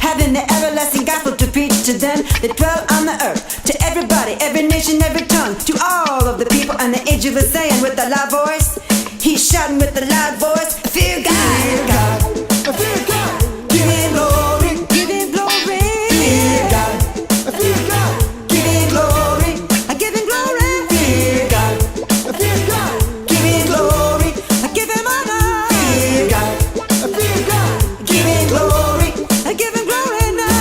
Having the everlasting gospel to preach to them that dwell on the earth, to everybody, every nation, every tongue, to all of the people. And the angel was saying with a loud voice, he's shouting with a loud voice, fear God, fear God, fear God, give him glory, give him glory, fear God, fear God, give him glory, I give him glory, fear God, fear God, give him glory, I give him honor, fear God, fear God, give him glory, I give him glory now.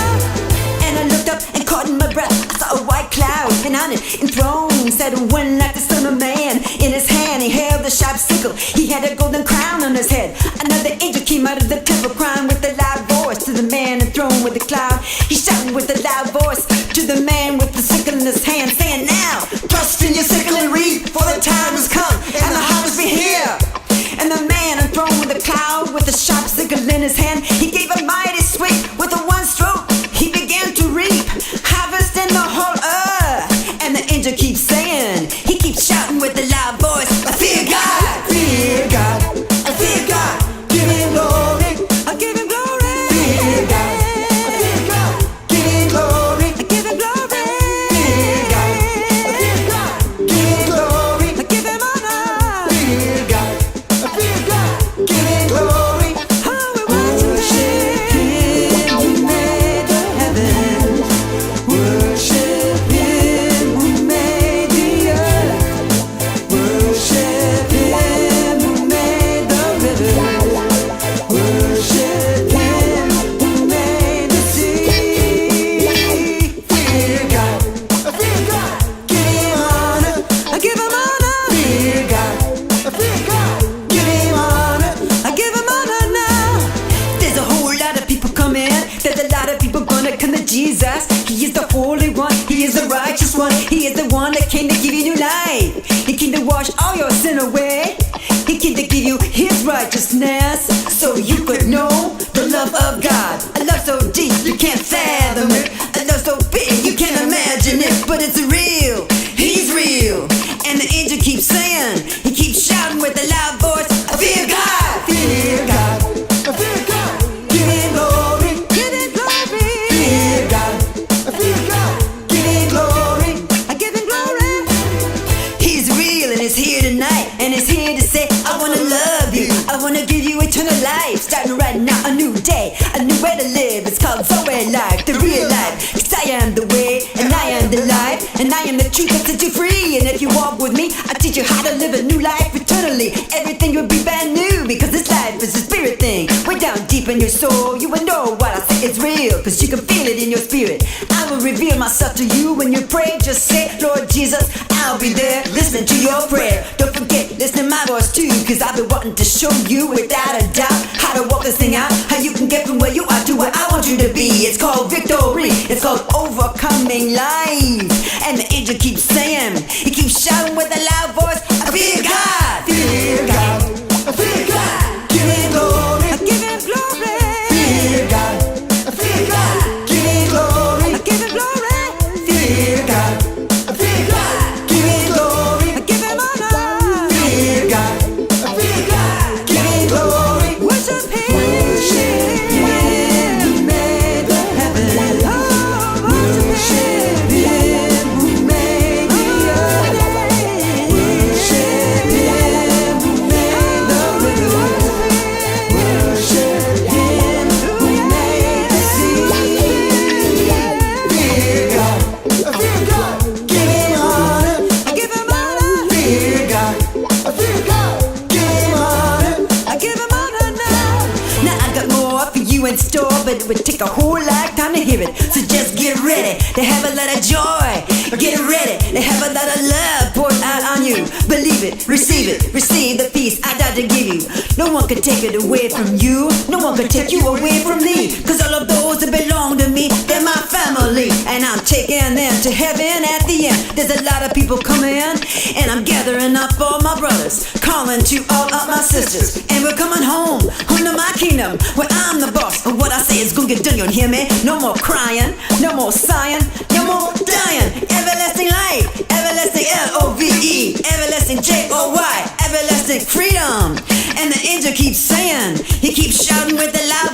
And I looked up and caught in my breath, I saw a white cloud, and on it enthroned sat one like the Son of Man. In his hand he held a sharp sickle, he had a golden crown on his head. Another angel came out of the temple, crying with a loud voice to the man enthroned with the cloud. He shouted with a loud voice to the man with the sickle in his hand, saying, now trust in your sickle and reap, for the time has come and the harvest be here. And the man enthroned with the cloud, with the sharp sickle in his hand, he gave a mighty sweep. With a one stroke he began to reap harvest in the whole earth. And the angel keeps saying, he keeps shouting with a loud voice, I fear God, fear God, I fear God, give him glory, I give him glory, fear God, I fear God, give him glory, I give him glory, fear God, I fear God, give him glory, I give him honor, fear God, I fear God, give him glory. Oh, we worship him who made the heavens, worship him who made the earth, worship him who made the rivers, worship him who made the sea. Fear God, fear God, give him honor, I give him honor. Fear God, fear God, give him honor, I give him honor now. There's a whole lot of people coming, there's a lot of people gonna come to Jesus. He is the Holy One, he is the righteous one, he is the one that came to give you new life. He came to wash all your sin away, he came to give you his righteousness, so you could know the love of God. A love so deep you can't fathom it, a love so big you can't imagine it, but it's real, he's real. And the angel keeps saying, he keeps shouting with a loud voice, fear God, fear God, fear God, give him glory, give him glory, fear God, fear God, give him glory, I give him glory. He's real and he's here tonight, and he's here to say, I wanna love you, I wanna give you eternal life. Starting right now, a new day, a new way to live. It's called Zoe life, the real life. Cause I am the way, and I am the life, and I am the truth that sets you free. And if you walk with me, I teach you how to live a new life eternally. Everything will be brand new, because this life is a spirit thing. Way down deep in your soul, you will know what I say is real, cause you can feel it in your spirit. I will reveal myself to you when you pray. Just say, Lord Jesus, I'll be there listening to your prayer. Don't forget, listen to my voice too, cause I've been wanting to show you without a doubt how to walk this thing out, how you can get from where you are to where I want you to be. It's called victory, it's called overcoming life. And the angel keeps saying, he keeps shouting with a loud voice, fear God, fear God, fear God, give him glory, I give him glory, fear God, fear God, give him glory, I give him glory, fear God, fear God, give him glory, I give him honor, fear God, fear God, give him glory, worship him, who made the heavens, oh, worship him who made the earth. store, but it would take a whole lifetime to hear it. So just get ready to have a lot of joy. Get ready to have a lot of love poured out on you. Believe it, receive the peace I died to give you. No one can take it away from you. No one can take you away from me. Cause all of those that belong to me, they're my family. And I'm taking them to heaven at the end. There's a lot of people coming, and I'm gathering up all my brothers, calling to all of my sisters. And we're coming home to my kingdom, where I'm the boss. And what I say is gonna get done, you hear me? No more crying, no more sighing, no more dying. Everlasting life, everlasting L-O-V-E, everlasting J-O-Y, everlasting freedom. And the angel keeps saying, he keeps shouting with the loud